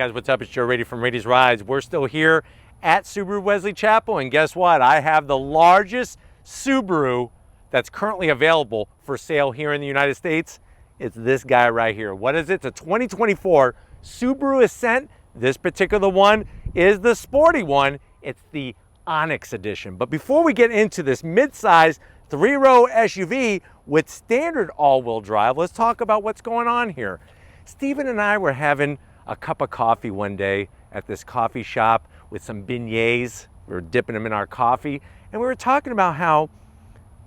guys, what's up? It's Joe Rady from Rady's Rides. We're still here at Subaru Wesley Chapel, and guess what? I have the largest Subaru that's currently available for sale here in the United States. It's this guy right here. What is it? It's a 2024 Subaru Ascent. This particular one is the sporty one. It's the Onyx Edition. But before we get into this mid-size 3-row SUV with standard all-wheel drive, let's talk about what's going on here. Steven and I were having a cup of coffee one day at this coffee shop with some beignets. We were dipping them in our coffee, and we were talking about how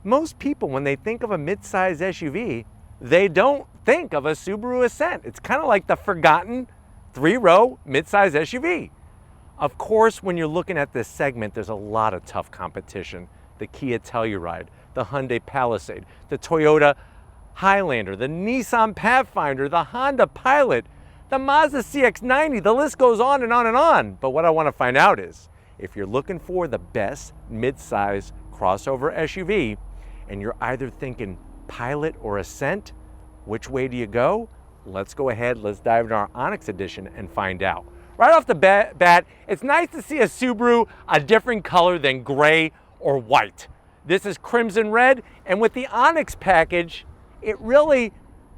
most people, when they think of a mid-size SUV, they don't think of a Subaru Ascent. It's kind of like the forgotten 3-row mid-size SUV. Of course, when you're looking at this segment, there's a lot of tough competition. The Kia Telluride, the Hyundai Palisade, the Toyota Highlander, the Nissan Pathfinder, the Honda Pilot, the Mazda CX-90, the list goes on and on and on. But what I want to find out is, if you're looking for the best mid-size crossover SUV, and you're either thinking Pilot or Ascent, which way do you go? Let's go ahead, let's dive into our Onyx Edition and find out. Right off the bat, it's nice to see a Subaru a different color than gray or white. This is crimson red, and with the Onyx package, it really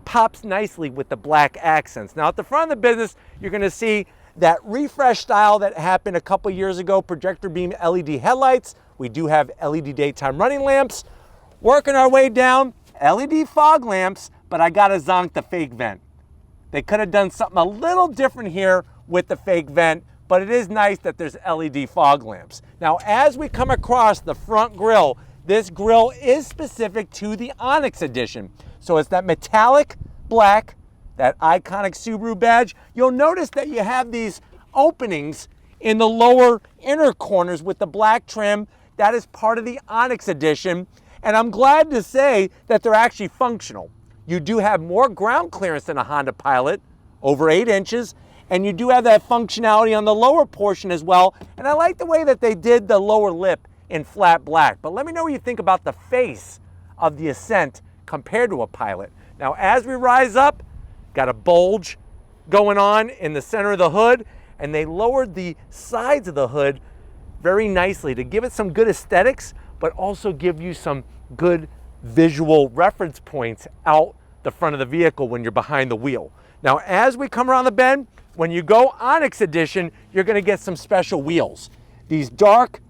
pops nicely with the black accents. Now at the front of the business, you're gonna see that refresh style that happened a couple years ago, projector beam LED headlights. We do have LED daytime running lamps. Working our way down, LED fog lamps, but I gotta zonk the fake vent. They could have done something a little different here with the fake vent, but it is nice that there's LED fog lamps. Now, as we come across the front grille, this grille is specific to the Onyx Edition. So it's that metallic black, that iconic Subaru badge. You'll notice that you have these openings in the lower inner corners with the black trim. That is part of the Onyx Edition. And I'm glad to say that they're actually functional. You do have more ground clearance than a Honda Pilot, over 8 inches, and you do have that functionality on the lower portion as well. And I like the way that they did the lower lip in flat black. But let me know what you think about the face of the Ascent compared to a Pilot. Now, as we rise up, got a bulge going on in the center of the hood, and they lowered the sides of the hood very nicely to give it some good aesthetics, but also give you some good visual reference points out the front of the vehicle when you're behind the wheel. Now, as we come around the bend, when you go Onyx Edition, you're gonna get some special wheels. These dark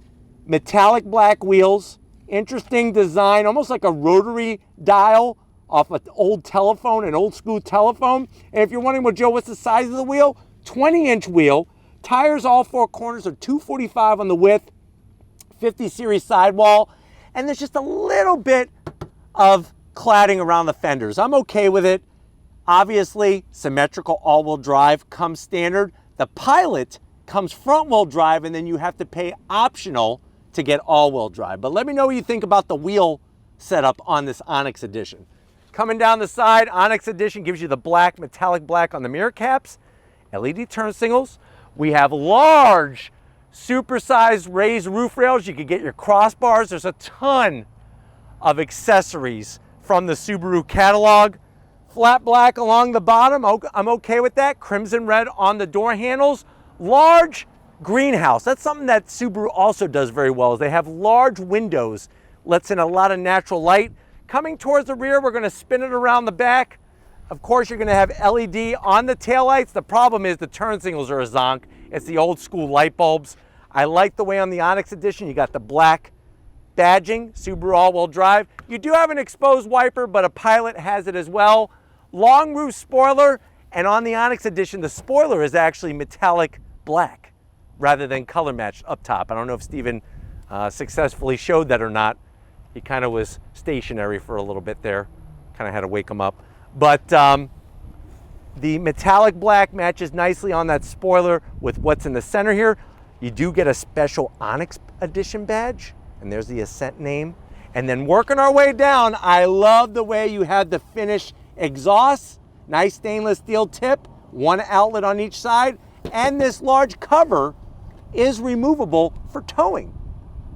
metallic black wheels, interesting design, almost like a rotary dial off an old telephone, an old school telephone. And if you're wondering, well, Joe, what's the size of the wheel? 20-inch wheel. Tires all 4 corners are 245 on the width, 50 series sidewall, and there's just a little bit of cladding around the fenders. I'm okay with it. Obviously, symmetrical all-wheel drive comes standard. The Pilot comes front-wheel drive, and then you have to pay optional to get all-wheel drive. But let me know what you think about the wheel setup on this Onyx Edition. Coming down the side, Onyx Edition gives you the black, metallic black on the mirror caps, LED turn signals. We have large, supersized raised roof rails. You can get your crossbars. There's a ton of accessories from the Subaru catalog. Flat black along the bottom, I'm okay with that. Crimson red on the door handles. Large greenhouse, that's something that Subaru also does very well, is they have large windows, lets in a lot of natural light. Coming towards the rear, we're gonna spin it around the back. Of course, you're gonna have LED on the taillights. The problem is the turn signals are a zonk. It's the old school light bulbs. I like the way on the Onyx Edition, you got the black badging, Subaru all-wheel drive. You do have an exposed wiper, but a Pilot has it as well. Long roof spoiler, and on the Onyx Edition, the spoiler is actually metallic black rather than color matched up top. I don't know if Steven successfully showed that or not. He kind of was stationary for a little bit there. Kind of had to wake him up. But the metallic black matches nicely on that spoiler with what's in the center here. You do get a special Onyx Edition badge, and there's the Ascent name. And then working our way down, I love the way you have the finished exhaust, nice stainless steel tip, 1 outlet on each side, and this large cover is removable for towing.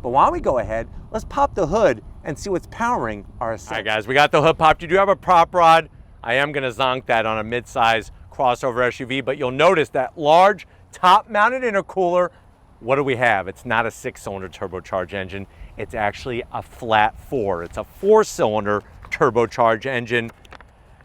But why don't we go ahead, let's pop the hood and see what's powering our Ascent. All right, guys, we got the hood popped. You do have a prop rod. I am gonna zonk that on a mid-size crossover SUV, but you'll notice that large top-mounted intercooler. What do we have? It's not a 6-cylinder turbocharged engine. It's actually a flat 4. It's a 4-cylinder turbocharged engine.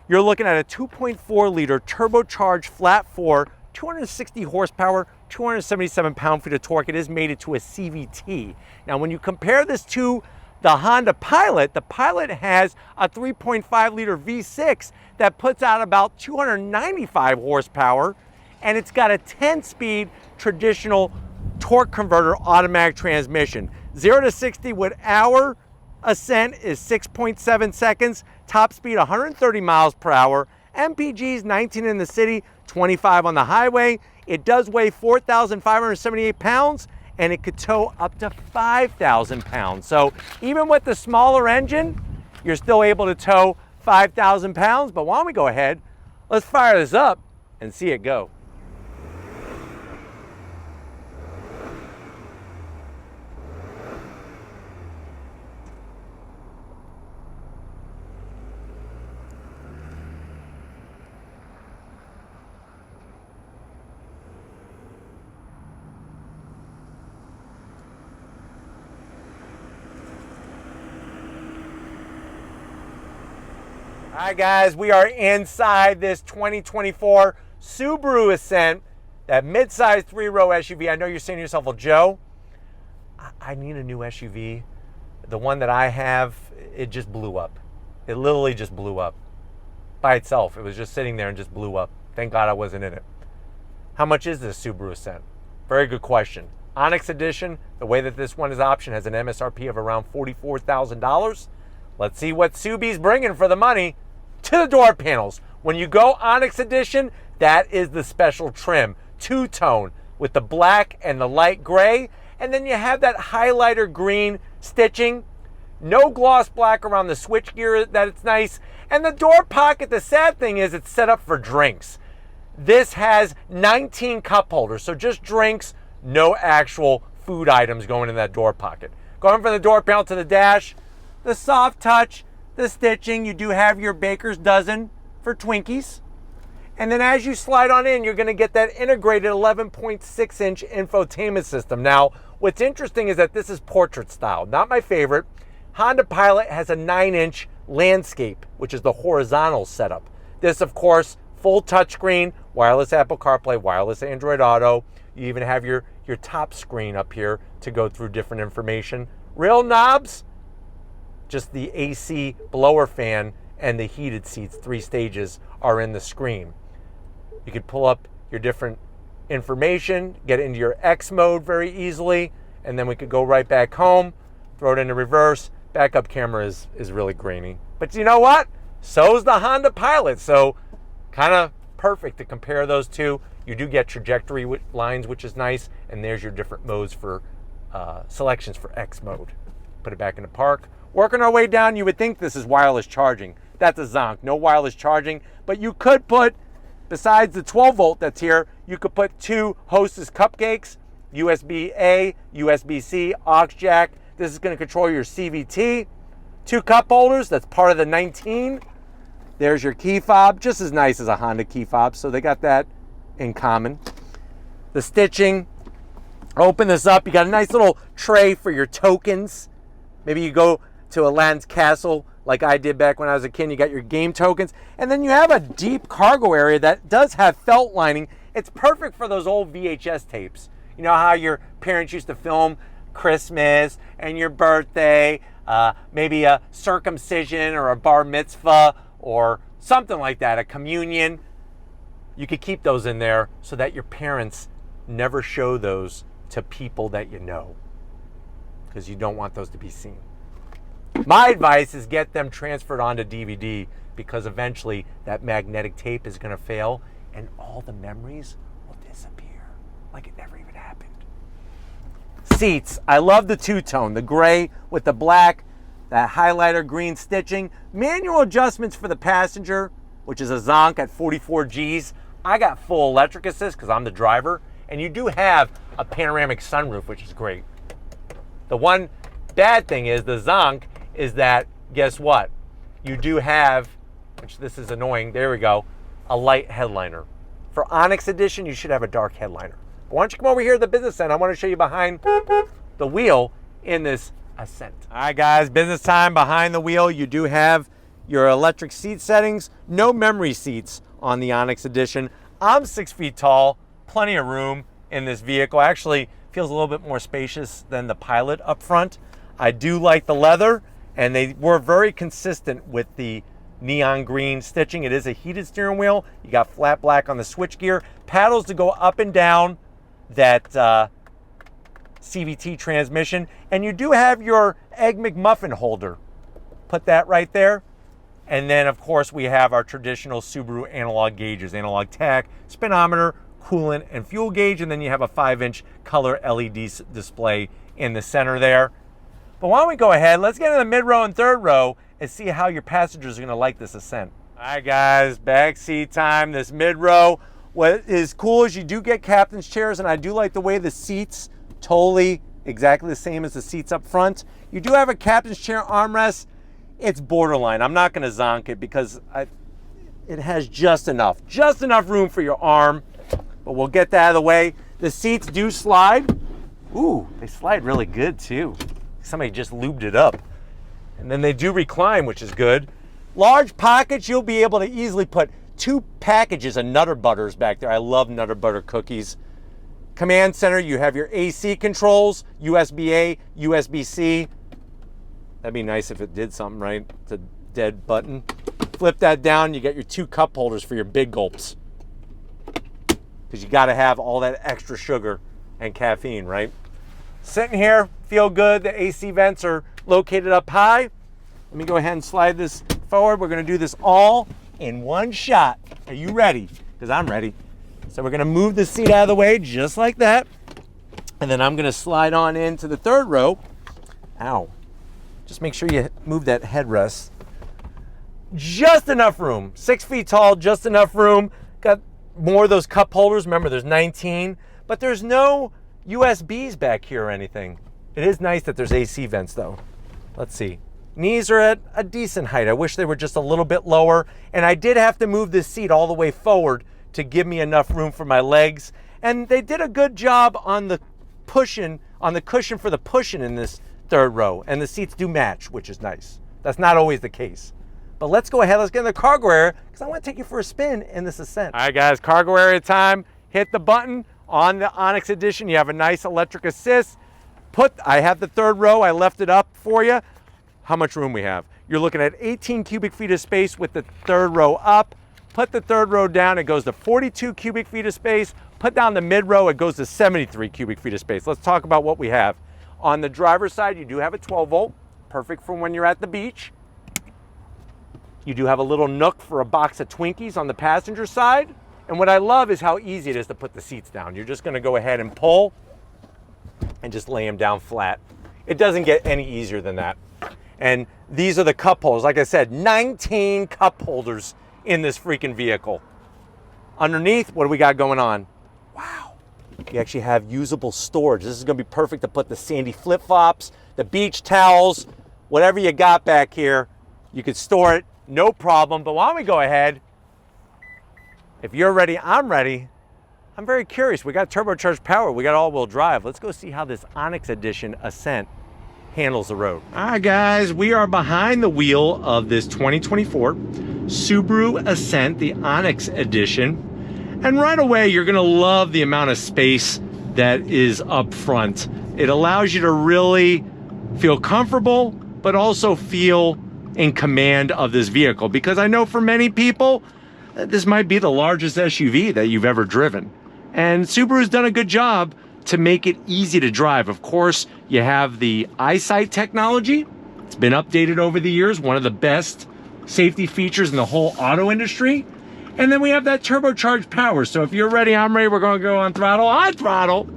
You're looking at a 2.4-liter turbocharged flat 4, 260 horsepower, 277 pound-feet of torque. It is mated to a CVT. Now, when you compare this to the Honda Pilot, the Pilot has a 3.5-liter V6 that puts out about 295 horsepower, and it's got a 10-speed traditional torque converter automatic transmission. 0 to 60 with our Ascent is 6.7 seconds, top speed 130 miles per hour, MPGs 19 in the city, 25 on the highway. It does weigh 4,578 pounds, and it could tow up to 5,000 pounds. So even with the smaller engine, you're still able to tow 5,000 pounds. But why don't we go ahead, let's fire this up and see it go. All right, guys, we are inside this 2024 Subaru Ascent, that midsize 3-row SUV. I know you're saying to yourself, well, Joe, I need a new SUV. The one that I have, it just blew up. It literally just blew up by itself. It was just sitting there and just blew up. Thank God I wasn't in it. How much is this Subaru Ascent? Very good question. Onyx Edition, the way that this one is optioned, has an MSRP of around $44,000. Let's see what Subi's bringing for the money. To the door panels. When you go Onyx Edition, that is the special trim. Two-tone with the black and the light gray. And then you have that highlighter green stitching. No gloss black around the switchgear, that it's nice. And the door pocket, the sad thing is it's set up for drinks. This has 19 cup holders, so just drinks, no actual food items going in that door pocket. Going from the door panel to the dash, the soft touch, the stitching, you do have your baker's dozen for Twinkies. And then as you slide on in, you're gonna get that integrated 11.6-inch infotainment system. Now, what's interesting is that this is portrait style, not my favorite. Honda Pilot has a 9-inch landscape, which is the horizontal setup. This, of course, full touchscreen, wireless Apple CarPlay, wireless Android Auto. You even have your top screen up here to go through different information. Real knobs, just the AC blower fan and the heated seats, 3 stages, are in the screen. You could pull up your different information, get into your X mode very easily, and then we could go right back home, throw it into reverse. Backup camera is really grainy. But you know what? So's the Honda Pilot, so kind of perfect to compare those two. You do get trajectory lines, which is nice, and there's your different modes for selections for X mode. Put it back into park. Working our way down, you would think this is wireless charging. That's a zonk, no wireless charging. But you could put, besides the 12 volt that's here, you could put 2 Hostess cupcakes, USB-A, USB-C, aux jack. This is gonna control your CVT. 2 cup holders, that's part of the 19. There's your key fob, just as nice as a Honda key fob, so they got that in common. The stitching, open this up, you got a nice little tray for your tokens. Maybe you go to Aladdin's castle like I did back when I was a kid. You got your game tokens, and then you have a deep cargo area that does have felt lining. It's perfect for those old VHS tapes. You know how your parents used to film Christmas and your birthday, maybe a circumcision or a bar mitzvah or something like that, a communion. You could keep those in there so that your parents never show those to people that you know, because you don't want those to be seen. My advice is get them transferred onto DVD, because eventually that magnetic tape is going to fail and all the memories will disappear like it never even happened. Seats, I love the two-tone, the gray with the black, that highlighter green stitching. Manual adjustments for the passenger, which is a zonk at 44 Gs. I got full electric assist because I'm the driver, and you do have a panoramic sunroof, which is great. The one bad thing is the zonk is that, guess what? You do have, which this is annoying, there we go, a light headliner. For Onyx Edition, you should have a dark headliner. But why don't you come over here to the business end? I want to show you behind the wheel in this Ascent. All right, guys, business time. Behind the wheel, you do have your electric seat settings. No memory seats on the Onyx Edition. I'm 6 feet tall, plenty of room in this vehicle. Actually, feels a little bit more spacious than the Pilot up front. I do like the leather, and they were very consistent with the neon green stitching. It is a heated steering wheel. You got flat black on the switchgear. Paddles to go up and down that CVT transmission. And you do have your Egg McMuffin holder. Put that right there. And then, of course, we have our traditional Subaru analog gauges, analog tach, speedometer, coolant, and fuel gauge. And then you have a 5-inch color LED display in the center there. But why don't we go ahead, let's get in the mid-row and third row and see how your passengers are gonna like this Ascent. All right, guys, back seat time, this mid-row. What is cool is you do get captain's chairs, and I do like the way the seats, totally exactly the same as the seats up front. You do have a captain's chair armrest. It's borderline. I'm not gonna zonk it because it has just enough room for your arm, but we'll get that out of the way. The seats do slide. Ooh, they slide really good too. Somebody just lubed it up. And then they do recline, which is good. Large pockets, you'll be able to easily put 2 packages of Nutter Butters back there. I love Nutter Butter cookies. Command center, you have your AC controls, USB-A, USB-C. That'd be nice if it did something right. It's a dead button. Flip that down, you get your 2 cup holders for your big gulps. Because you gotta have all that extra sugar and caffeine, right? Sitting here, feel good. The AC vents are located up high. Let me go ahead and slide this forward. We're gonna do this all in one shot. Are you ready? Because I'm ready. So we're gonna move the seat out of the way just like that. And then I'm gonna slide on into the third row. Ow. Just make sure you move that headrest. Just enough room. 6 feet tall, just enough room. Got more of those cup holders. Remember, there's 19, but there's no USBs back here or anything. It is nice that there's AC vents though. Let's see. Knees are at a decent height. I wish they were just a little bit lower. And I did have to move this seat all the way forward to give me enough room for my legs. And they did a good job on the cushion for the cushion in this third row. And the seats do match, which is nice. That's not always the case. But let's go ahead, let's get in the cargo area because I want to take you for a spin in this Ascent. All right, guys, cargo area time. Hit the button. On the Onyx Edition, you have a nice electric assist. I have the third row, I left it up for you. How much room we have? You're looking at 18 cubic feet of space with the third row up. Put the third row down, it goes to 42 cubic feet of space. Put down the mid row, it goes to 73 cubic feet of space. Let's talk about what we have. On the driver's side, you do have a 12 volt, perfect for when you're at the beach. You do have a little nook for a box of Twinkies on the passenger side. And what I love is how easy it is to put the seats down. You're just gonna go ahead and pull and just lay them down flat. It doesn't get any easier than that. And these are the cup holders. Like I said, 19 cup holders in this freaking vehicle. Underneath, what do we got going on? Wow, you actually have usable storage. This is gonna be perfect to put the sandy flip-flops, the beach towels, whatever you got back here, you could store it, no problem. But why don't we go ahead? If you're ready, I'm ready. I'm very curious. We got turbocharged power. We got all-wheel drive. Let's go see how this Onyx Edition Ascent handles the road. All right, guys, we are behind the wheel of this 2024 Subaru Ascent, the Onyx Edition. And right away, you're gonna love the amount of space that is up front. It allows you to really feel comfortable, but also feel in command of this vehicle. Because I know for many people, this might be the largest SUV that you've ever driven. And Subaru's done a good job to make it easy to drive. Of course, you have the EyeSight technology. It's been updated over the years, one of the best safety features in the whole auto industry. And then we have that turbocharged power. So if you're ready, I'm ready. We're gonna go on throttle,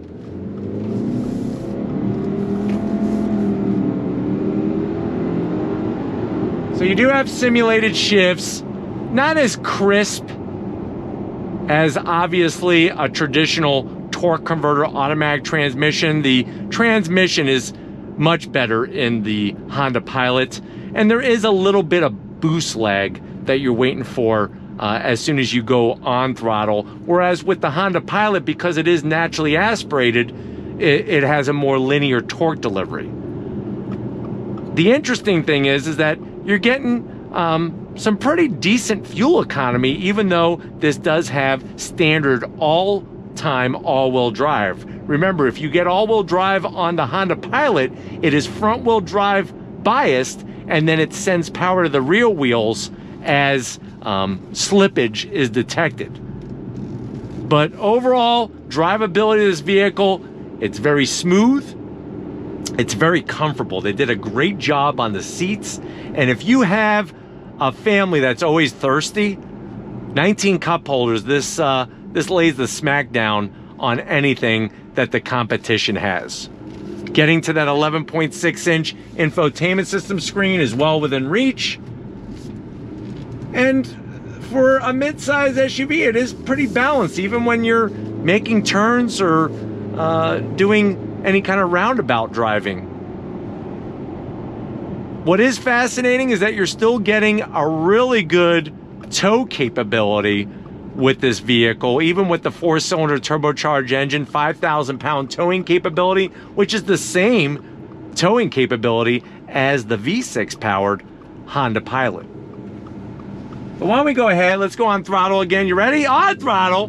So you do have simulated shifts, not as crisp as obviously a traditional torque converter automatic transmission. The transmission is much better in the Honda Pilot, and there is a little bit of boost lag that you're waiting for as soon as you go on throttle. Whereas with the Honda Pilot, because it is naturally aspirated, it has a more linear torque delivery. The interesting thing is that you're getting some pretty decent fuel economy, even though this does have standard all-time all-wheel drive. Remember, if you get all-wheel drive on the Honda Pilot, it is front-wheel drive biased, and then it sends power to the rear wheels as slippage is detected. But overall, drivability of this vehicle, it's very smooth. It's very comfortable. They did a great job on the seats. And if you have a family that's always thirsty, 19 cup holders, this lays the smackdown on anything that the competition has. Getting to that 11.6-inch infotainment system screen is well within reach. And for a mid-size SUV, it is pretty balanced, even when you're making turns or doing any kind of roundabout driving. What is fascinating is that you're still getting a really good tow capability with this vehicle, even with the 4-cylinder turbocharged engine, 5,000-pound towing capability, which is the same towing capability as the V6 powered Honda Pilot. But why don't we go ahead, let's go on throttle again. You ready? On throttle.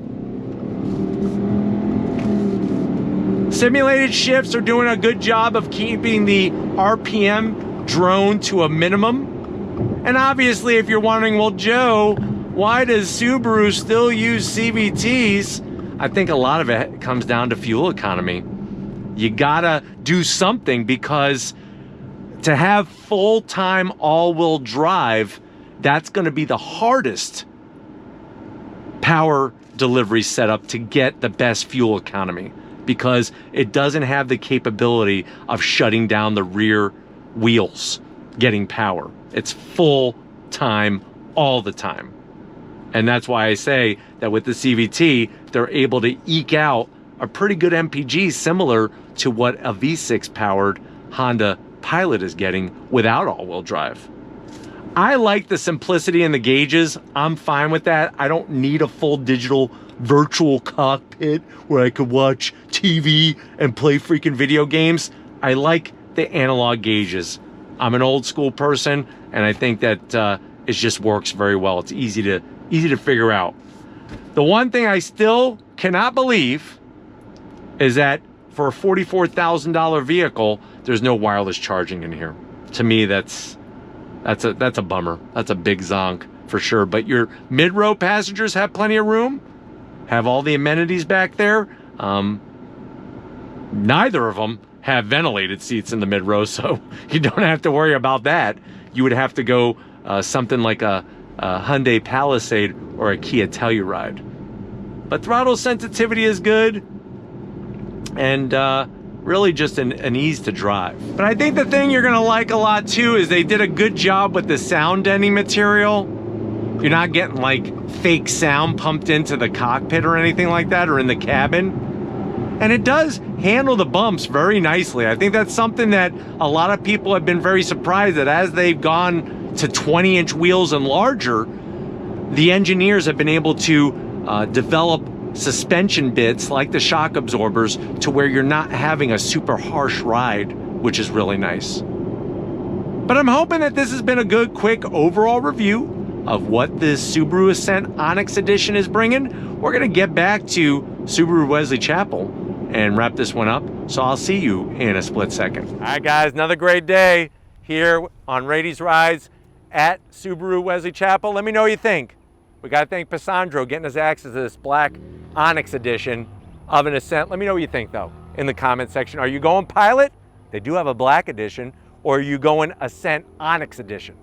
Simulated shifts are doing a good job of keeping the RPM drone to a minimum. And obviously, if you're wondering, well, Joe, why does Subaru still use CVTs? I think a lot of it comes down to fuel economy. You gotta do something, because to have full-time all-wheel drive, that's gonna be the hardest power delivery setup to get the best fuel economy, because it doesn't have the capability of shutting down the rear wheels, getting power. It's full time, all the time. And that's why I say that with the CVT, they're able to eke out a pretty good MPG, similar to what a V6 powered Honda Pilot is getting without all-wheel drive. I like the simplicity in the gauges. I'm fine with that. I don't need a full digital virtual cockpit where I could watch TV and play freaking video games. I like the analog gauges. I'm an old school person, and I think that it just works very well. It's easy to figure out. The one thing I still cannot believe is that for a $44,000 vehicle, there's no wireless charging in here. To me, that's a bummer. That's a big zonk for sure. But your mid-row passengers have plenty of room, have all the amenities back there. Neither of them have ventilated seats in the mid-row, so you don't have to worry about that. You would have to go something like a Hyundai Palisade or a Kia Telluride. But throttle sensitivity is good, and really just an ease to drive. But I think the thing you're gonna like a lot too is they did a good job with the sound deadening material. You're not getting like fake sound pumped into the cockpit or anything like that, or in the cabin. And it does handle the bumps very nicely. I think that's something that a lot of people have been very surprised that as they've gone to 20-inch wheels and larger, the engineers have been able to develop suspension bits like the shock absorbers to where you're not having a super harsh ride, which is really nice. But I'm hoping that this has been a good, quick overall review of what this Subaru Ascent Onyx Edition is bringing. We're gonna get back to Subaru Wesley Chapel and wrap this one up. So I'll see you in a split second. All right, guys, another great day here on Rady's Rides at Subaru Wesley Chapel. Let me know what you think. We got to thank Passandro getting us access to this black Onyx Edition of an Ascent. Let me know what you think, though, in the comment section. Are you going Pilot? They do have a black edition. Or are you going Ascent Onyx Edition?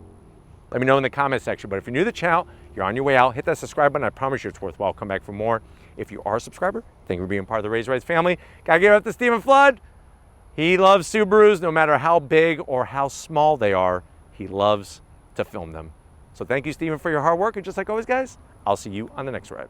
Let me know in the comment section. But if you're new to the channel, you're on your way out, hit that subscribe button. I promise you it's worthwhile. Come back for more. If you are a subscriber, thank you for being part of the Rady's Rides family. Gotta give it up to Stephen Flood. He loves Subarus, no matter how big or how small they are. He loves to film them. So thank you, Stephen, for your hard work. And just like always, guys, I'll see you on the next ride.